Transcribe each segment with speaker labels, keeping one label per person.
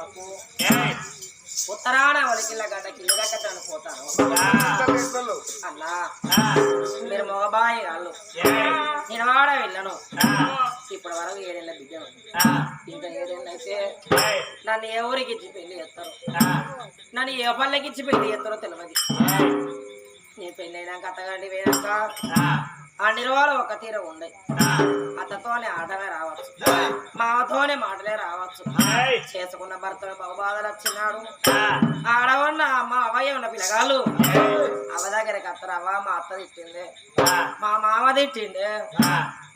Speaker 1: మామకు ఉత్తరాన ఒలికిళ్ళ గడ్డ కిల్లగడ్డ చనిపోతాను అన్నా మీరు మగబాయి వాళ్ళు నేను వాడ వెళ్ళను ఇప్పటి వరకు 7 ఏళ్ళ బిడ్డను ఇంకా 7 ఏళ్ళు అయితే నన్ను ఏ ఊరికి ఇచ్చి పెళ్లి చేస్తారు నన్ను ఏ పల్లెకి ఇచ్చి పెళ్లి చేస్తారో తెలియదు నేను పెళ్ళి అయినాక అత్తగాండి వేయాక అన్ని రోజులు ఒక తీర ఉండే అత్తతోనే ఆటలే రావచ్చు మాతోనే మాటలే రావచ్చు చేసుకున్న భర్తను బహుబాధలు వచ్చినాడు ఆడవన్న అమ్మ అవయ్య ఉన్న పిల్లగాళ్ళు అవ దగ్గరికి అత్తరు అవ్వ మా అత్త తిట్టింది మా మామ తిట్టింది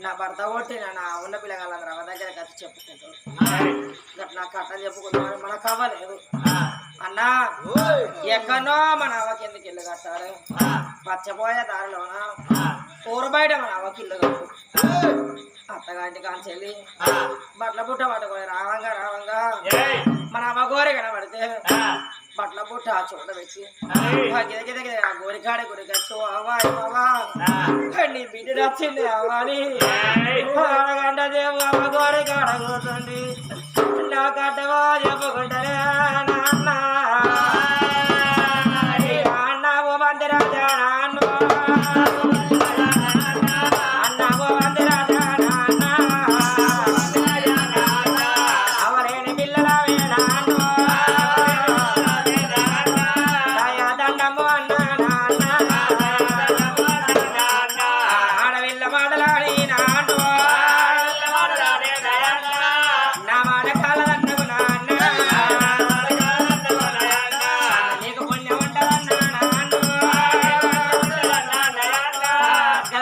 Speaker 1: నా భర్త కొట్టిన నా ఉన్న పిల్లగాళ్ళందరూ అవ దగ్గరికి వచ్చి చెప్పుకుంటారు నా కట్టలు చెప్పుకుంటారు మనకు అవ్వలేదు అన్నా ఎక్కడనో మన అవ్వకి ఎందుకు ఇల్లు కట్టాలి పచ్చపోయే దారిలోన ఊరు బయట మన అవ్వకి ఇల్లు కట్టు అత్తగాంటి కాంచెల్లి బట్టల పుట్ట పట్టుకొని రావంగా మన అవ్వ గోరి కనబడితే బట్టల పుట్ట చూడ పెట్టి గిద గోరికాడ గురికొచ్చు అవ్వా నీ బిడ్డ వచ్చింది అవ్వాలి అరగంట దేవు అవ్వ గోరికాడ కూర్చోండి నా కట్టవా చెప్పుకుంటారే నాన్న అన్నావు మందిరాజా నాన్న అన్నావు మందిరాజా నాన్న అవరేని పిల్లలవే నాన్న దయాదండము అన్నా నాన్న ఆడవిల్ల మాటలాడి నాన్న నా మాట కాలదన్నకు నాన్న నీకు పుణ్యం ఉంటదన్నా నాన్న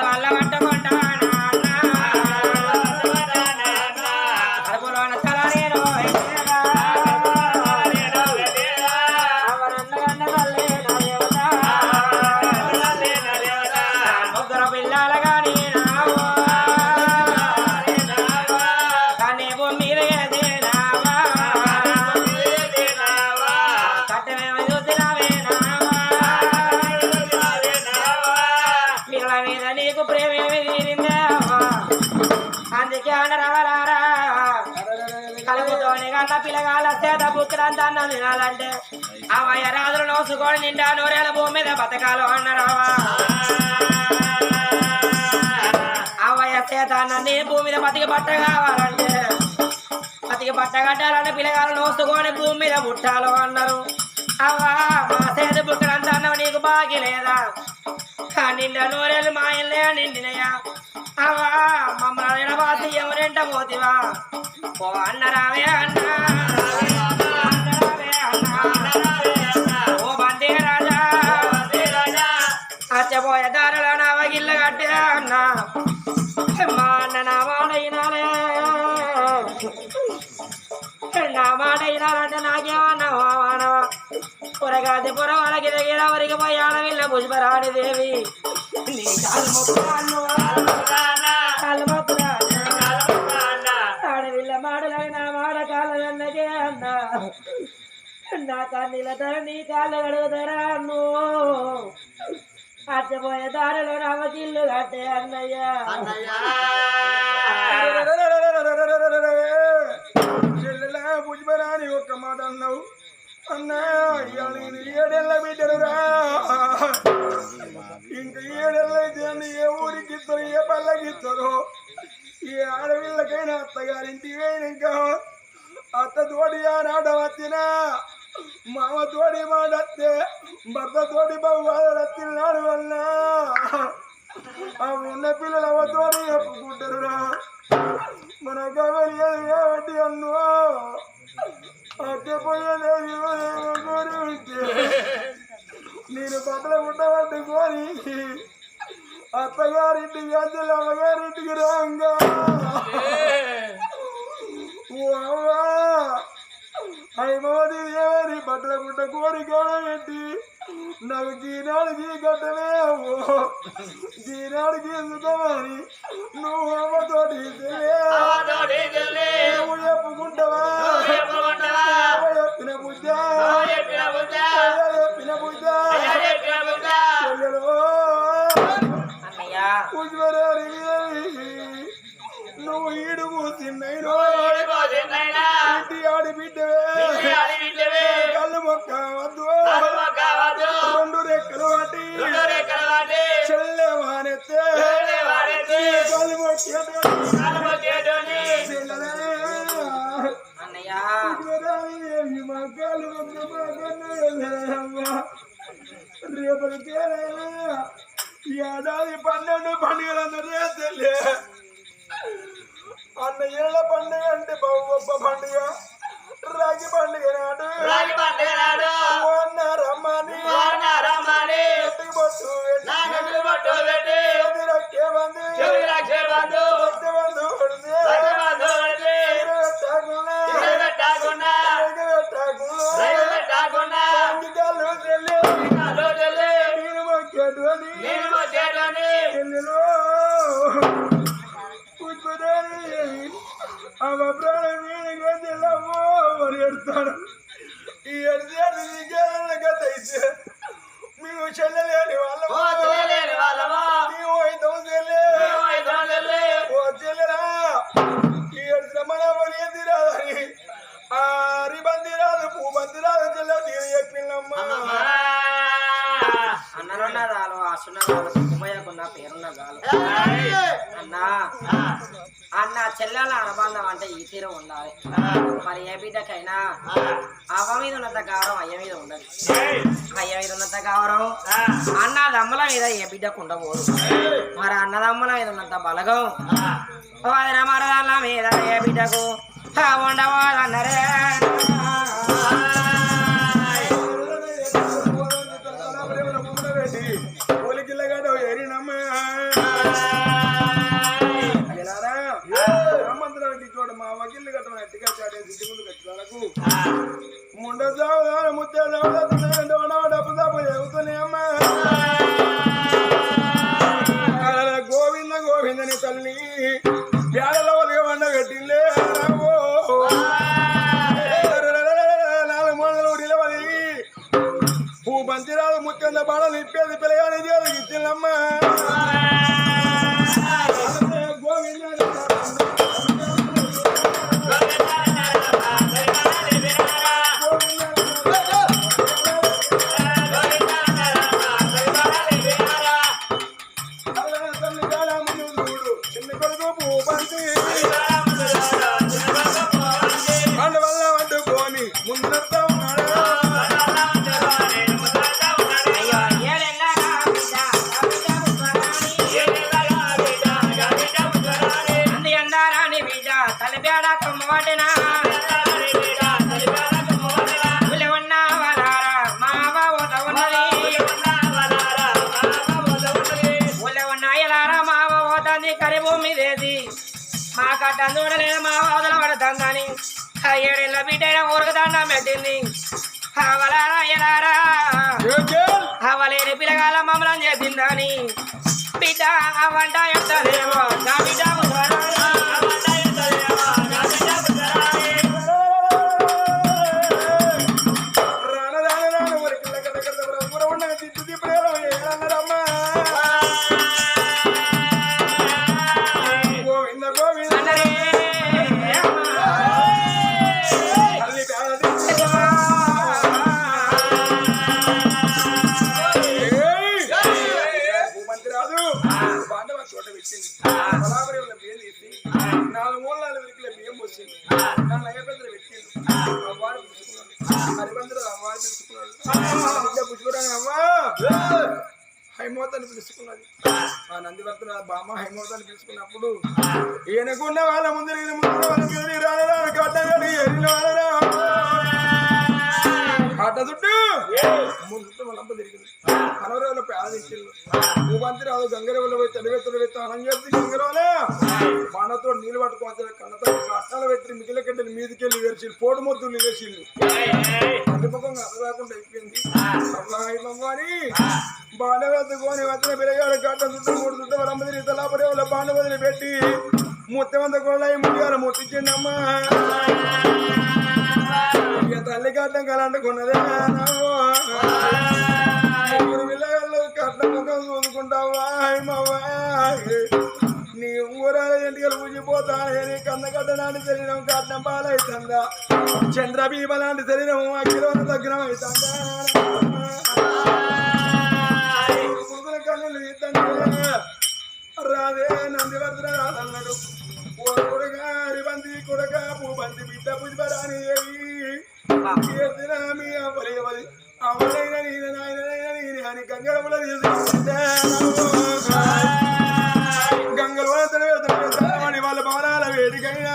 Speaker 1: వల్ల పట్టుకుంటా నాన్న కడుపులోన తల నేను ముగ్గురు పిల్లలు కానీ నావు కానీ భూమి మీద ఏదేనావా కట్టమేమి చూసినావే నావా పిల్లల మీద నీకు ప్రేమేమి తీరిందేవా అందుకే అనరవరారా కలుపుతోని కన్న పిల్లగాళ్ళ చేత బుక్కులంతా అన్నం తినాలంటే అవయ్య రాజులు నోసుకొని నిండా 100 ఏళ్ళ భూమి మీద బతకాలు అన్నారావా అవయ్య చేత అన్నీ భూమి మీద బతికి బట్ట కావాలంటే బతికి బట్ట కట్టాలంటే పిల్లగాళ్ళు నోసుకొని భూమి మీద పుట్టాలు అన్నారు అవ్వా మా చేతి బుక్కులంతా అన్నం నీకు బాగి లేదా నిండా 100 ఏళ్ళు మా ఇల్లే నిండినయా అవా మమ్మల్ని ఎడబాసి ఎవరెంట పోతివా ఓ అన్నరావే అన్నా ఓ బందే రాజా అచ్చపోయే దారిలో నా వగిల్ల కట్టే అన్నా మా అన్న నా మాట అయినాలే నా మాట అయినాలంటే నాకేమన్నా మానవా పొరగాది పొర వాళ్ళకి దగ్గర వరకు పోయి ఆడవిల్ల పుష్పరాణి దేవి నీ కాలు మొక్కురాను కాలు మొక్కురాను ఆడవిల్ల మాటలైన మాట కాళ్ళన్నకే అన్నా నా కన్నీళ్ళతో నీ కాళ్ళు కడుగుతారా అన్ను అచ్చపోయే దారిలో నమ్మకిల్లు కట్టే అన్నయ్యా
Speaker 2: చెల్లెలా పుష్పరాని ఒక్క మాట అన్నావు అన్నా 7 ఏళ్ళ బిడ్డరురా ఇంకా 7 ఏళ్ళైతే అన్న ఏ ఊరికి ఇస్తారు ఏ పల్లెకి ఇస్తారు ఏ ఆడపిల్లకైనా అత్తగారింటికి పోయినాక అత్త తోడి ఆనాట వచ్చినా మామ తోడి మాటత్తే భర్త తోడి బాధలు వచ్చినాడు వల్ల ఆ ఉన్న పిల్లలు అవతోడి చెప్పుకుంటారురా మన గవరి ఏమిటి అన్నో అట్టపోయేది కోరి ఉంటే నేను బట్టలు ఉండబట్టుకొని అత్తగారింటికి అద్దెలు అమ్మగారింటికి రాంగా అయిమోది ఏమని బట్టల గుడ్డ కోరి పెట్టి నాకు ఈనాడికి గడ్డమే అవ్వో ఈనాడికి ఎందుకమని నువ్వు అమ్మతోటి నువ్వు చెప్పుకుంటావా చెప్పిన బుద్ధ చెప్పిన బుద్ధ నువ్వు ఈడుగు తిన్నైనా ఇంటి ఆడి బిడ్డవే గొప్ప పండుగ రాగి పండుగ నాడు రమ్మని బొట్టు పెట్టి ఎడతాడు ఈ ఎడితే నీకేతే మేము చెల్లెలేని వాళ్ళమా మేము చెల్లెరా ఈ ఎడిసిన మన పని ఏంది రాదని ఆ రిబంది రాదు పూబంది రాదు చెల్లె నేను చెప్పిందమ్మా
Speaker 1: అన్నలున్న రాలు అసున్న రాలు కుమ్మయ్యకున్న పేరున్న రాలు అన్నా అన్న చెల్లెల అనుబంధం అంటే ఈ తీరు ఉండాలి మరి ఏ బిడ్డకైనా అవ్వ మీద ఉన్నంత గౌరవం అయ్య మీద ఉండదు అయ్య మీద ఉన్నంత గౌరవం అన్నదమ్ముల మీద ఏ బిడ్డకు ఉండబోదు మరి అన్నదమ్ముల మీద ఉన్నంత బలగం వదిన మరదళ్ళ మీద ఏ బిడ్డకు ఉండబోదన్నరే
Speaker 2: మా వకీళ్ళు కట్టడం ఎట్టిగా చాటేసి ఇంటి ముందు కట్టడానికి ముండదావు ముత్యాలు డబ్బు దాపు చెబుతున్నాయమ్మా గోవింద గోవిందని తల్లి పేదల వదిగా వండ పెట్టిందే నాలుగు మూడలు నిలవది పూ బంతిరాలు ముత్యంద బాడలు ఇప్పేది పిల్లగాని చేతికి ఇచ్చిందమ్మా మా కట్ట చూడలేదు మా వదల పడుతుందని ఏడేళ్ళ బిడ్డ ఊరకు దండం పెట్టింది అవలారా ఎలారా అవలేని పిల్లగాల మమ్మల్ని చేసిందని బిడ్డ వంట ఎత్తలేమో నా బిడ్డ హైమోతాన్ని పిలుచుకున్నది ఆ నందివర్తన బామ్మ హైమోతాన్ని పిలుచుకున్నప్పుడు ఈయనకున్న వాళ్ళ ముందు అడ్డ చుట్టూ మూడు చుట్టూ వాళ్ళంప తిరిగింది మనవరేవుల పేద ఇచ్చిళ్ళు భూమంతి రాదు గంగరేవులో పోయి తెలివెత్తలు పెట్టి అనం చేసి గంగరేవులే బాణతో నీళ్ళు పట్టుకోవచ్చు కన్నతో కట్టాలు పెట్టి మిగిలిన గంటలు మీదికెళ్ళి వేర్చిళ్ళు పోటు మొద్దులు వేసిళ్ళు అడ్డుముఖంగా అర్థం అయిపోయింది అని బాణ వెతుకొని వచ్చిన పిల్లగాడు గడ్డ చుట్టూ మూడు చుట్టూ వాళ్ళంప తిరిగి తలాపరేవుల బాణ వదిలి పెట్టి ముత్తమంత గొడవ ముడియాల ముట్టించిండమ్మా ఇక తల్లి కట్టం కలంటుకున్నదే ముగ్గురు పిల్లగాళ్ళు కట్నం ముఖం చూసుకుంటావా నీ ఊరాల ఎంటికలు పూజిపోతానే నీ కన్నగడ్డ లాంటి శరీరం కట్నం పాలవుతుందా చంద్రబీమ లాంటి శరీరం అగ్గిలోన దగ్గర అవుతుందా కన్నులు ఇద్దండి రాదే నందివర్ధన రాదన్నాడు ఓ కొడుగా రిబంది కొడుక పూబంది బిడ్డ పుష్పరాని మీ అవ్వలేవది అవలైన నేను నాయనైనా నేను అని గంగరముల తీసుకుంటే గంగలో వాళ్ళ భవనాల వేదికైనా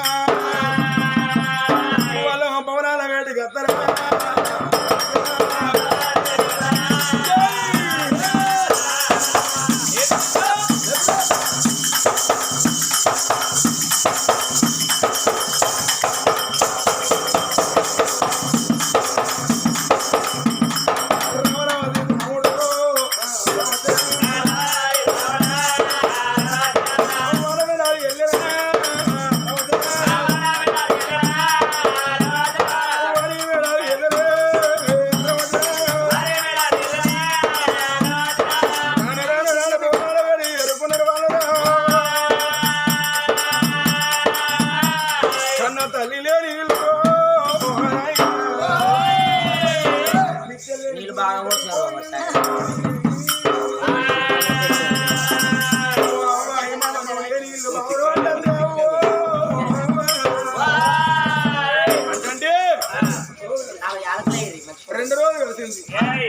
Speaker 1: నీళ్ళు బాగా పోసారు
Speaker 2: రెండు రోజులు కలిసింది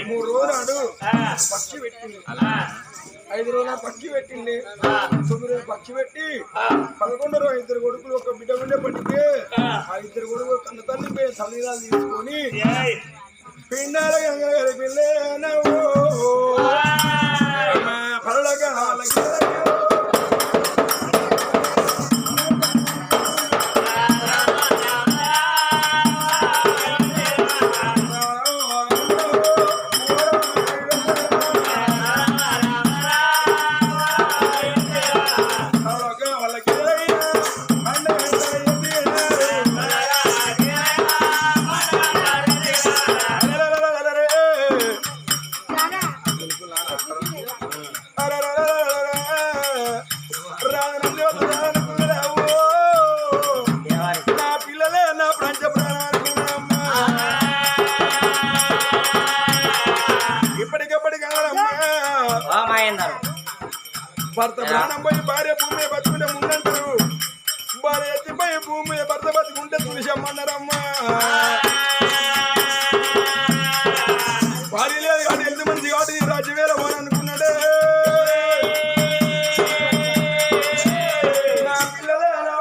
Speaker 2: 3 రోజులు నాడు పక్షి పెట్టింది 5 రోజుల పక్షి పెట్టింది 9 రోజులు పక్షి పెట్టి 11 రోజు 2 కొడుకులు ఒక బిడ్డ ఉండే పట్టితే ఆ 2 కొడుకులు కన్న తల్లి తల్లిదాలు తీసుకొని పిండాల గంగ పిల్లే పరలోక భర్త ప్రాణం పోయి భార్య భూమి బతుకుంటే ముందంటారు భార్య ఎత్తిపోయి భూమి భర్త బతుకుంటే తులిసమ్మన్నారమ్మా భార్య లేదు కాబట్టి 8 మంది కాబట్టి రాజ్యం వేరే పోని అనుకున్నాడే నా పిల్లలే నా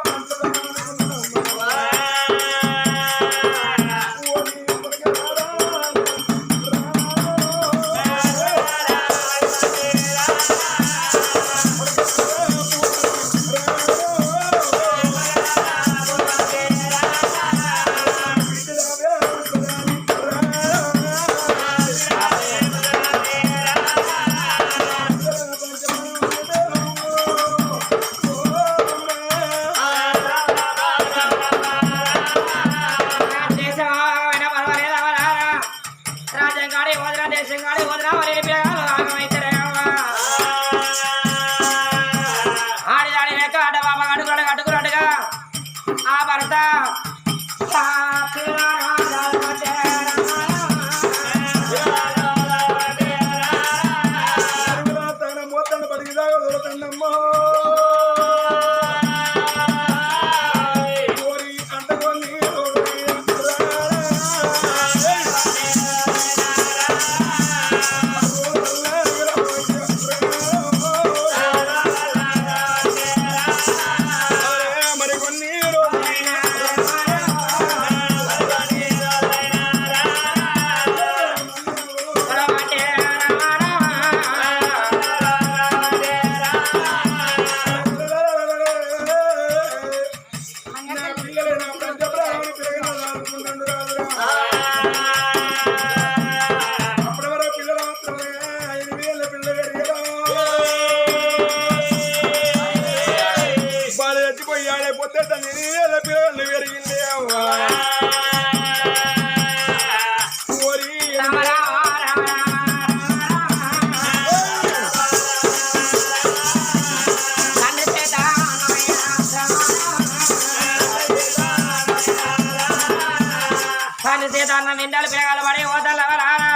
Speaker 1: నిండాలు పిల్లగాలు పడి ఓతలు ఎవరారా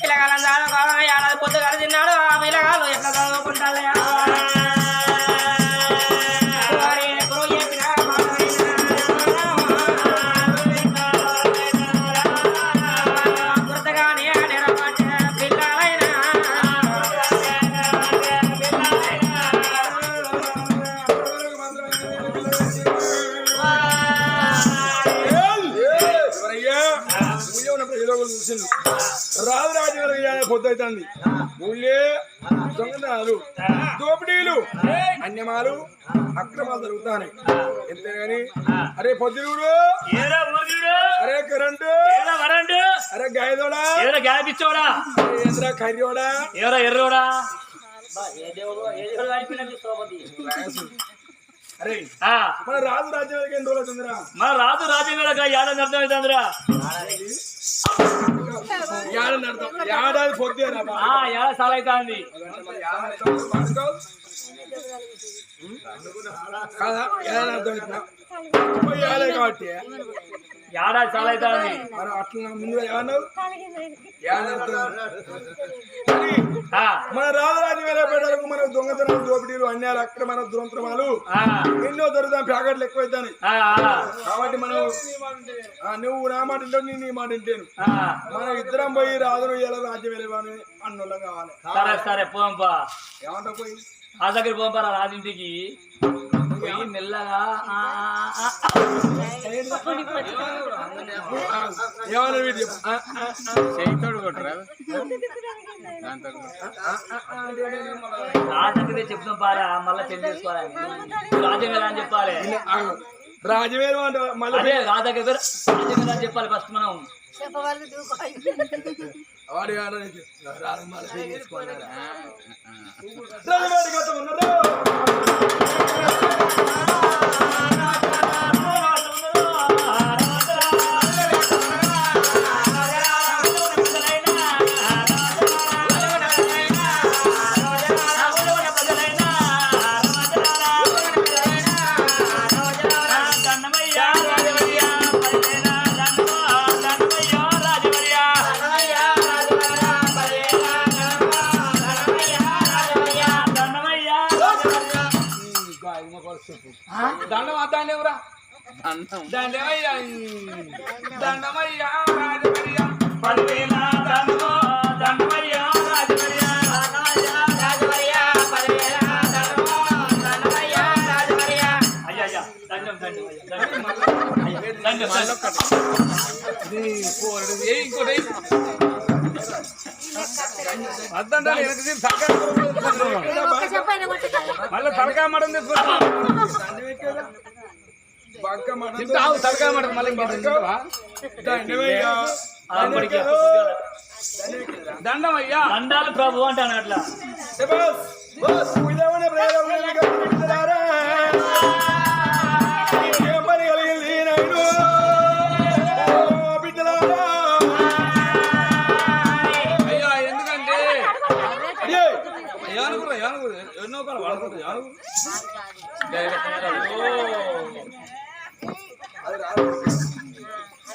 Speaker 1: పిల్లగాలను చదువుకోవాలి ఏడాది పొద్దుగాలు తిన్నాడు ఆ పిల్లగాలు ఎట్లా చదువుకుంటారు
Speaker 2: చూసింది రాజు రాజు పొద్దుతుంది ఊళ్ళే దొంగతనాలు దోపిడీలు అన్యమాలు అక్రమాలు జరుగుతాయి ఎంతేగాని అరే పొద్దుడు అరే కరెంటు అరే గాయదోడా
Speaker 3: గ్యాపిచ్చోడా
Speaker 2: ఏంద్రా కర్రోడా
Speaker 3: ఎవరా ఎర్రోడా
Speaker 2: అరే మన రాజు రాజ్యం ఎన్ని రోజులు అవుతుందిరా
Speaker 3: మన రాజు రాజ్యం ఏడాది అర్థమవుతుందిరా
Speaker 2: ఏడాది పొద్దురా
Speaker 3: ఏడాది సార్ అవుతుంది
Speaker 2: కదా ఏడాది అర్థమవుతుందా కాబట్టి
Speaker 3: ఏడాది సార్ అవుతుంది
Speaker 2: మనం అట్లా ముందు ఏమన్నావు మన రాజరాజు వేరే పేటలకు మన దొంగతనాలు దోపిడీలు అన్యాయాలు అక్రమాలు దురంతమాలు ఎన్నో జరుగుతాయి ప్యాకెట్లు ఎక్కువైతాయి కాబట్టి మనం నువ్వు నా మాట వింటావు నేను నీ మాట వింటాను మనం ఇద్దరం పోయి రాజులు ఎలా రాజ్యం వెళ్ళేవాని అన్నోళ్ళం కావాలి
Speaker 3: సరే సరే పోంపా
Speaker 2: ఏమంటావు పోయి
Speaker 3: ఆ దగ్గర పోంపారా రాజింటికి పోయి మెల్లగా
Speaker 2: ఏమన్నా వీటి
Speaker 3: రాజంటే చెప్తాం పారా మళ్ళీ పెళ్లి చేసుకోవాలి రాజ్యం ఎలా అని చెప్పాలి
Speaker 2: రాజవేరు అంటే మళ్ళీ
Speaker 3: అదే రాజు దగ్గర రాజ్యం ఎలా అని చెప్పాలి ఫస్ట్ మనం
Speaker 2: వాడి దండం అద్దాండి ఎవరా దండమయ్యా దండమయ్యా రాజమయ్యా 10,000 దండమో దండమయ్యా రాజమయ్యా రాజమయ్యా 10,000 దండమో దండమయ్యా రాజమయ్యా
Speaker 3: అయ్యా అయ్యా దండం దండం దండం
Speaker 2: ఇంకోటి మళ్ళీ తలకాయ మటన్ తీసుకుంటావు తలకాయ మటన్ మళ్ళీ దండమయ్యా
Speaker 3: దండాలు ప్రభు అంటాను అట్లా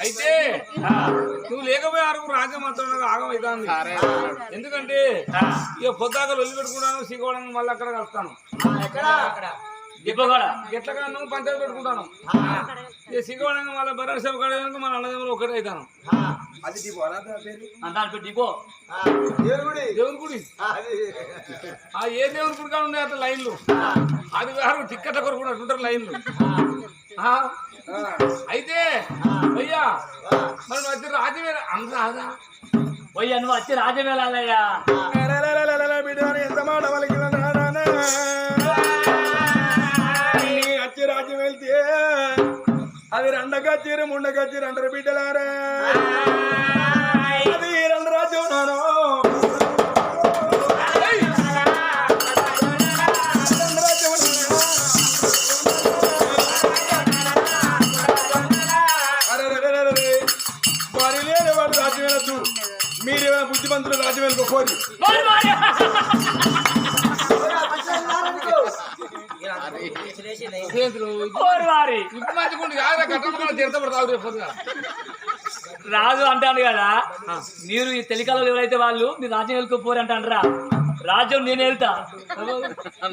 Speaker 2: అయితే నువ్వు లేకపోయి ఆరుగురు రాజ్యం మాత్రం ఆగమవుతాను ఎందుకంటే ఇక పొద్దాక వెళ్ళి పెట్టుకుంటాను శ్రీకోవడానికి మళ్ళీ అక్కడ కలుస్తాను ఎట్లా నువ్వు పంచాయతీ పెట్టుకుంటాను ఇక శ్రీకోవడానికి మళ్ళీ బరాసేపు కడడానికి మన అన్నదమ్ములు ఒకటే అవుతాను అది
Speaker 3: డిపో
Speaker 2: దేవుని గుడి ఏ దేవుని గుడి కానీ ఉన్నాయి అట్లా లైన్లు అది వేరు టిక్కెట్ల కొనుక్కున్నట్టుంటారు లైన్లు అయితే అయ్యా మరి వచ్చి రాజవేళ అంత
Speaker 3: పోయ్యా నువ్వు వచ్చి రాజ్యం వెళ్ళాలయ్యా
Speaker 2: ఎంత మాట వచ్చి రాజ్యం వెళ్తే అది రెండగచ్చిరు ముండగచ్చిరు అంటారు బిడ్డలారా అది రెండు రాజ్యం నాను మీరేమైనా బుద్ధిమంతులు రాజ్యం వెళ్ళిపోయి
Speaker 3: రాజు అంటాను కదా మీరు ఈ తెలికాలలో ఎవరైతే వాళ్ళు మీరు రాజ్యం వెళ్ళిపోరు అంటారా రాజ్యం నేను వెళ్తా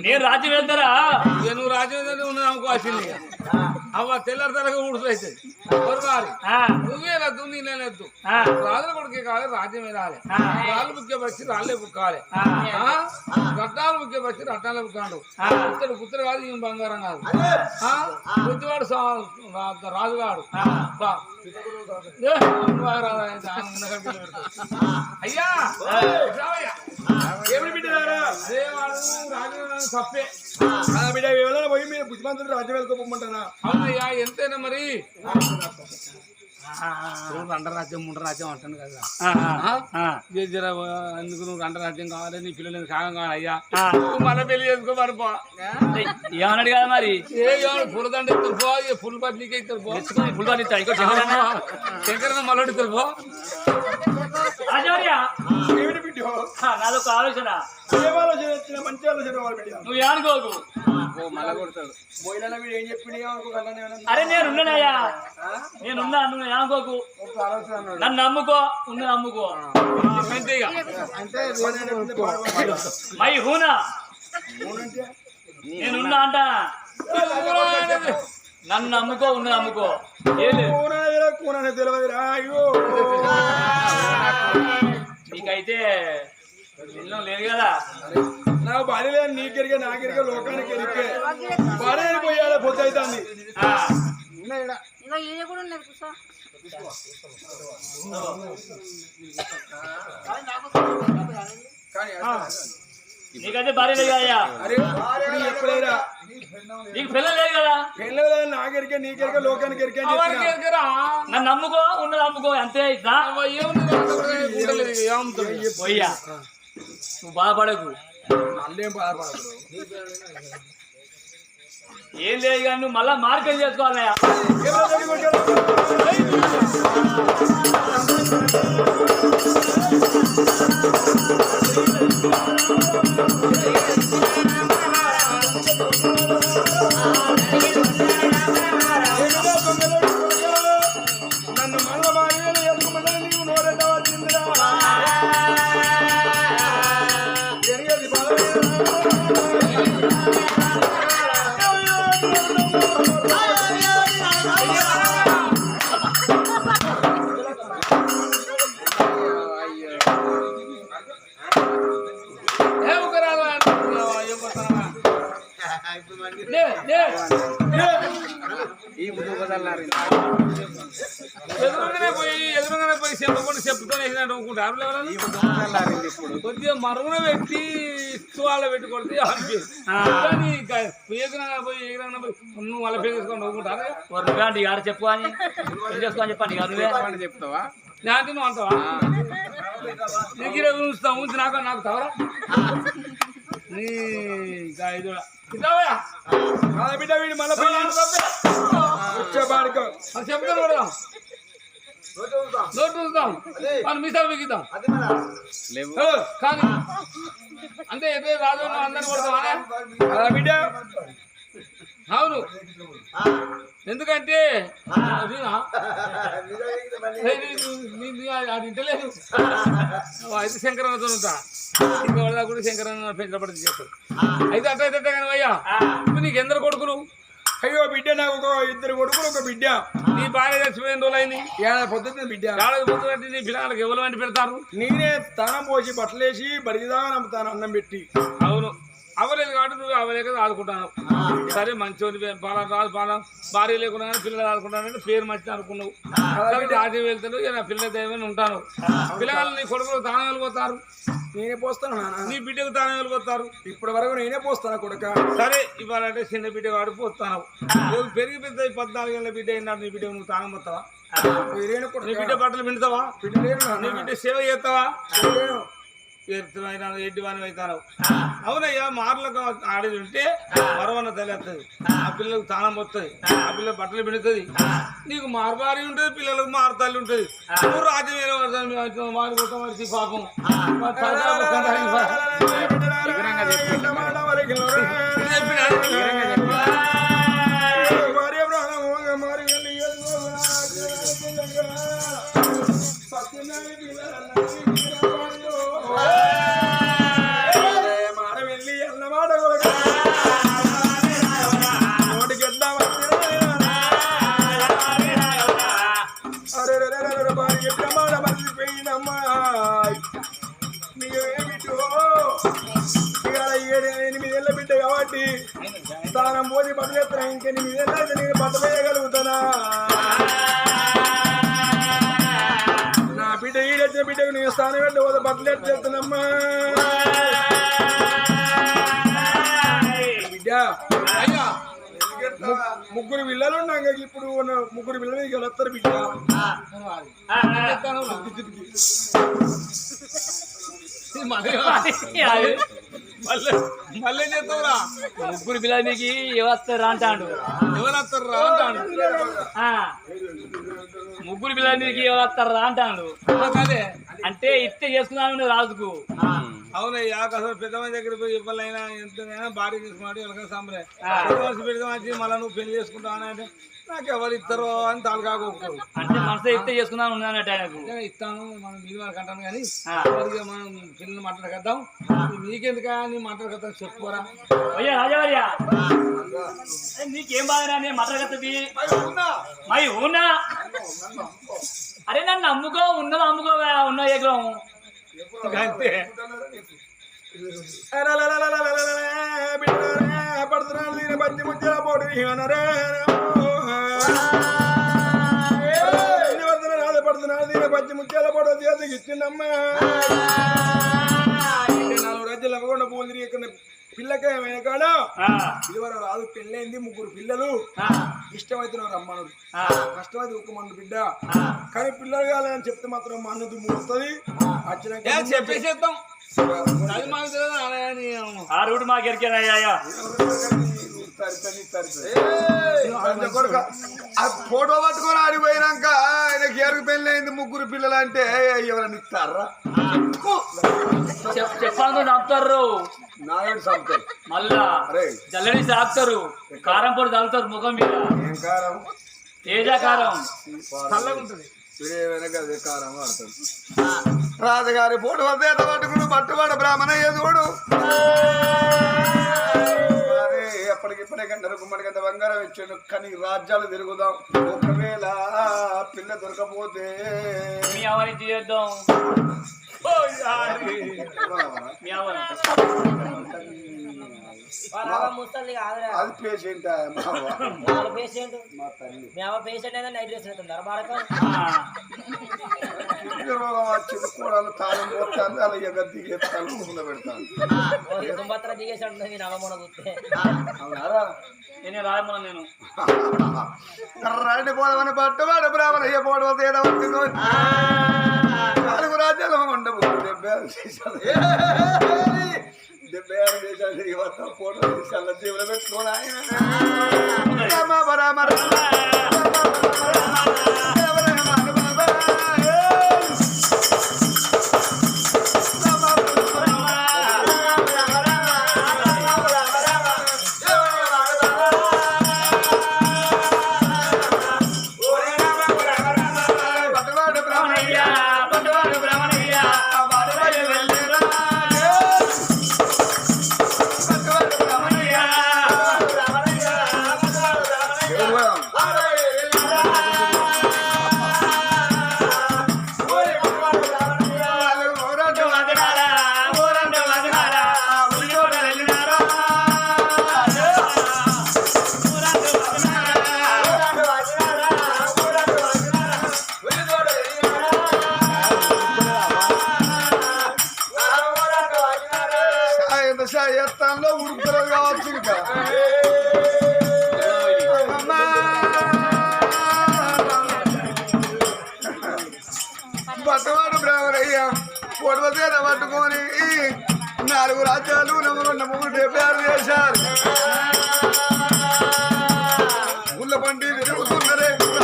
Speaker 3: నేను రాజ్యం వెళ్తారా
Speaker 2: నువ్వు రాజ్యం ఉన్నది అనుకోవాల్సింది
Speaker 4: అవ్వ తెల్లరితలగా ఊడుతుంది ఎవరు నువ్వే నద్దు నేనే నద్దు రాజుల కొడుకే కావాలి రాజ్యం రాలే రాళ్ళు ముఖ్య వచ్చి రాళ్ళే బుక్కాలి రత్నాలు ముఖ్య వచ్చి రత్నాలే బుక్కాడు పుత్తడు పుత్తడు కాదు ఈయన బంగారం కాదు బుద్ధివాడు రాజుగాడు అయ్యా
Speaker 2: ఏమిటి బిడ్డారా
Speaker 4: అదే వాడు రాజు తప్పే
Speaker 2: బిడ్డ ఎవరైనా పోయి మీరు బుద్ధిమంతుడు రాజ్యం వెళ్ళుకోమంటారా
Speaker 4: అవునయ్యా ఎంతైనా మరి అంటరాజ్యం ముండరాజ్యం అంటాను కదా ఎందుకు నువ్వు అంటరాజ్యం కావాలి నీ పిల్లలు కాగం కావాలి అయ్యా మళ్ళీ పెళ్లి చేసుకో మరిపో
Speaker 3: ఏమన్నాడు కదా మరి
Speaker 4: పులదండ ఇస్తారు పో పుల్ బట్లీకి ఇస్తారు పో
Speaker 3: ఫుల్ బాల్ ఇస్తాడు
Speaker 4: శంకరన్న మళ్ళీ ఇస్తారు పో
Speaker 2: ఏమిటి బిడ్డ
Speaker 3: నాదొక ఆలోచన
Speaker 2: ఏం ఆలోచన వచ్చిన మంచి ఆలోచన వాళ్ళు బిడ్డ
Speaker 3: నువ్వు ఏనుకోకు
Speaker 4: మళ్ళా కొడతాడు
Speaker 2: పోయిన వీడు ఏం చెప్పింది
Speaker 3: అరే నేనున్నానయ్యా నేనున్నా నువ్వు ఏనుకోకు నన్ను నమ్ముకో ఉన్న నమ్ముకో మై హూనా నేనున్నా అంట నన్ను నమ్ముకో ఉన్న నమ్ముకో
Speaker 2: తెలియదురా అయ్యో
Speaker 3: నీకైతే ఎన్నో లేదు కదా
Speaker 2: నా భార్య లేదు నీకెరిగే నాకెరిగే లోకానికి ఎరిగే భార్య పోయాలి పొద్దు అవుతుంది
Speaker 3: నీకైతే భార్య లేదు కదా
Speaker 2: అరే ఎప్పుడైనా
Speaker 3: నీకు పిల్లలు లేదు కదా
Speaker 2: పెళ్ళలేదు నాకెరికే నీకెరిగే లోకానికి ఎరికే
Speaker 3: నన్ను నమ్ముకో ఉన్న నమ్ముకో అంతే ఇట్లా పోయ్యా నువ్వు బాధపడకు
Speaker 2: మళ్ళేం బాధపడదు
Speaker 3: ఏం లేదు కానీ నువ్వు మళ్ళా మార్కెట్ చేసుకోవాలయ్యా
Speaker 2: నన్ను మళ్ళా భార్య ఎదుగుమంటే నీవు నోరెట్ట వచ్చిందిరా జరిగేది
Speaker 4: ఎదురుగానే పోయి చెప్పకుండా చెప్పుకొని అనుకుంటారు కొద్దిగా మరుగున పెట్టి ఇస్తువాళ్ళ పెట్టి కొడితే ఎగురంగా పోయి ఎగురంగా పోయి నువ్వు వాళ్ళ పేరు తీసుకొని నవ్వుకుంటారు
Speaker 3: నువ్వే గారు చెప్పు అని చేసుకోని చెప్పండి నువ్వే
Speaker 4: చెప్తావా నేను నువ్వు అంటావా నీకు ఈరోజు ఉంచుతావు ఉంచి నాకు తవరా నీ
Speaker 2: బిడ్డ వీడు మళ్ళీ వచ్చేపాడుకో
Speaker 4: చెప్తాను కొడదాం నోటు చూద్దాం మనం మీసాలు బిగిద్దాం కానీ అంటే ఎదే రాజు అందరిని కొడతాం
Speaker 2: బిడ్డ
Speaker 4: అవును ఎందుకంటే అది ఇంటలేదు అయితే శంకరన్నతో ఉంటా ఇంకా వాళ్ళ కూడా శంకరన్న పెంచబడి చేస్తాడు అయితే అట్లయితే కానీ అయ్యా ఇప్పుడు నీకు ఎందరు కొడుకులు
Speaker 2: అయ్యో బిడ్డ నాకు ఒక ఇద్దరు కొడుకులు ఒక బిడ్డ
Speaker 4: నీ భార్య చచ్చిపోయిన రోజులైంది
Speaker 2: ఏడాది పొద్దున్న బిడ్డ
Speaker 4: ఏడాది పొద్దున నీ పిల్లలకి ఎవరు వంటి పెడతారు
Speaker 2: నేనే స్థానం పోసి బట్టలేసి బడిదాగా నమ్ముతాను అన్నం పెట్టి
Speaker 4: అవును అవ్వలేదు కాబట్టి నువ్వు అవ్వలేక ఆదుకుంటాను సరే మంచోని భార్య లేకుండా పిల్లలు ఆదుకుంటానంటే పేరు మంచిది అనుకున్నావు రాజ్యం వెళ్తాను నా పిల్లల దైవం ఉంటాను పిల్లలు నీ కొడుకులు తాను వెళ్ళిపోతారు
Speaker 2: నేనే పోస్తాను
Speaker 4: నీ బిడ్డకు తాను వెళ్ళిపోతారు
Speaker 2: ఇప్పటి వరకు నేనే పోస్తాను కొడుక
Speaker 4: సరే ఇవాళ అంటే చిన్న బిడ్డ వాడు పోస్తాను నువ్వు పెరిగి పెద్ద 14 ఏళ్ళ బిడ్డ అయినాడు నీ బిడ్డ నువ్వు తానం పోతావా నీ బిడ్డ బట్టలు పిండుతావా నీ బిడ్డ సేవ చేస్తావా ఎడ్డివాని అవుతారు అవునయ్యా మార్లకు ఆడేది ఉంటే మరవన్న తెలియస్తుంది ఆ పిల్లలకు తానం వస్తుంది ఆ పిల్లలు బట్టలు పిండుతుంది నీకు మార్బారి ఉంటుంది పిల్లలకు మారుతల్లి ఉంటుంది నువ్వు రాజ్యం మారిపోతాం మరి పాపం
Speaker 2: పోయి బట్టలు ఎత్తున్నా ఇంకే మీదైతే నేను బట్టలు వేయగలుగుతానా నా బిడ్డ ఈడొచ్చిన బిడ్డకు నేను స్థానం పెట్టి పోతే బట్టలు ఎత్తేస్తానమ్మా బిడ్డ
Speaker 4: అయ్యా
Speaker 2: ముగ్గురు పిల్లలు ఉన్నాక ఇప్పుడు ముగ్గురు పిల్లలు ఇక వస్తారు బిడ్డ
Speaker 4: మళ్ళీ చేస్తావురా
Speaker 3: ముగ్గురు పిల్లలు మీకు ఎవరు అంటాడు
Speaker 4: ఎవరు వస్తారా అంటాడు
Speaker 3: ముగ్గురు పిల్లలు మీకు ఎవరు వస్తారా అంటాడు
Speaker 4: అదే
Speaker 3: అంటే ఇస్తే చేసుకున్నాను రాజుకు
Speaker 4: అవునయ్యా అసలు పెద్ద మంది దగ్గర పోయి ఇవ్వాలైనా ఎంతైనా భార్య తీసుకున్నాడు ఎవరికైనా సంబరే మనసు పెడదామని మళ్ళీ నువ్వు పెళ్లి చేసుకుంటావు అని అంటే నాకు ఎవరు ఇస్తారో అని తాలుకాకోకూడదు
Speaker 3: అంటే మనసు ఇస్తే చేసుకున్నాను ఉన్నానట ఆయనకు
Speaker 4: ఇస్తాను మనం మీద మనకు అంటాను కానీ మనం పిల్లల్ని మాట్లాడకద్దాం నీకెందుకా నీ మాట్లాడకద్దాం చెప్పుకోరా
Speaker 3: అయ్యా రాజావర్యా నీకేం బాధరా నేను మాట్లాడగత్తది మై ఉన్నా అరే నన్ను అమ్ముకో ఉన్నది అమ్ముకోవా ఉన్న ఎకరం
Speaker 4: అంతే
Speaker 2: పడుతున్నాను దీని పచ్చి ముచ్చల పోటీ పడుతున్నాను దీని పచ్చి ముచ్చల పోటీ చేతికి ఇచ్చిందమ్మా 4 రోజులు అవ్వకుండా పోంది ఇక్కడ పిల్లకే వెనకాడ ఇదివరకు రాదు పెళ్ళైంది ముగ్గురు పిల్లలు ఇష్టమైతున్నారు అమ్మనుడు కష్టమైతే ఒక మంది బిడ్డ కానీ పిల్లలు కాలేదని చెప్తే మాత్రం మన్నుది ముడుతుంది వచ్చినాక
Speaker 4: చెప్పేసేద్దాం
Speaker 3: ఆ రూట్ మాకు ఎరికేనయ్యా
Speaker 2: ఫోటో పట్టుకొని ఆడిపోయినాక ఆయనకి ఎరుగు పెళ్ళైంది ముగ్గురు పిల్లలు అంటే ఎవరైనా ఇస్తారా
Speaker 3: చెప్పాను నమ్ముతారు
Speaker 2: నాయుడు సంపుతారు
Speaker 3: మళ్ళా జల్లడి సాగుతారు కారం పొడి తగ్గుతారు ముఖం మీద
Speaker 2: ఏం కారం
Speaker 3: తేజ కారం
Speaker 4: చల్లగా ఉంటుంది
Speaker 2: అదే కారం వాడతారు రాజుగారి ఫోటో వద్ద పట్టుకుని పట్టుబడి బ్రాహ్మణ ఎదుగుడు ఎప్పటికిప్పుడే గంటలు గుమ్మడికంత బంగారం ఇచ్చాను కానీ రాజ్యాలు తిరుగుదాం ఒకవేళ పిల్ల దొరకపోతే
Speaker 3: మీ అవరించి చేద్దాం
Speaker 2: అది పేషెంట్
Speaker 1: పేషెంట్ పేషెంట్ అయితే నైట్ డ్రెస్ అవుతున్నారు బాడకం
Speaker 2: రోగం వచ్చింది కూడా తాళం పోతాను అలా దిగే తలుపుకుండా పెడతాను
Speaker 1: కుటుంబత్ర దిగేసి ఉంటుంది నేను అవమోన కూర్చే
Speaker 2: అవునారా
Speaker 3: నేను రాయమన్నా నేను
Speaker 2: రండి పోదామని పట్టువాడు బ్రాహ్మణ ఏ పోవడం నాలుగు రాజ్యాలు ఉండవు 76 దేశాలు ఫోటో తీసాల జీవులు పెట్టుకోని ఎత్తాల్లో ఉడుకుతారు కావచ్చు ఇంకా పట్టవాడు బ్రాహ్మణయ్య పొడవతేన పట్టుకొని 4 రాజ్యాలు నమ్మకుండా 76 చేశారు ముళ్ళ పండి తిరుగుతున్నరే ముళ్ళ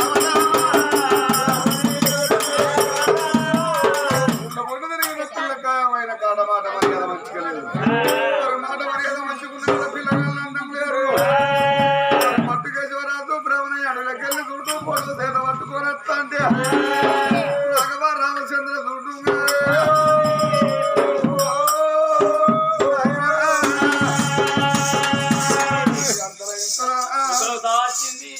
Speaker 2: పండు తిరిగిన పిల్లకాయమైన కాడ మాట మర్యాద మంచిగా లేదు మాట మర్యాద మంచిగా ఉన్న పిల్లగాళ్ళు అందం లేరు పట్టుకేశ్వరాజు బ్రాహ్మణయ్య అడవికెళ్ళి చూడు పొడవ తేన పట్టుకొని వస్తా అంటే రామచంద్ర చూడు
Speaker 3: వచ్చింది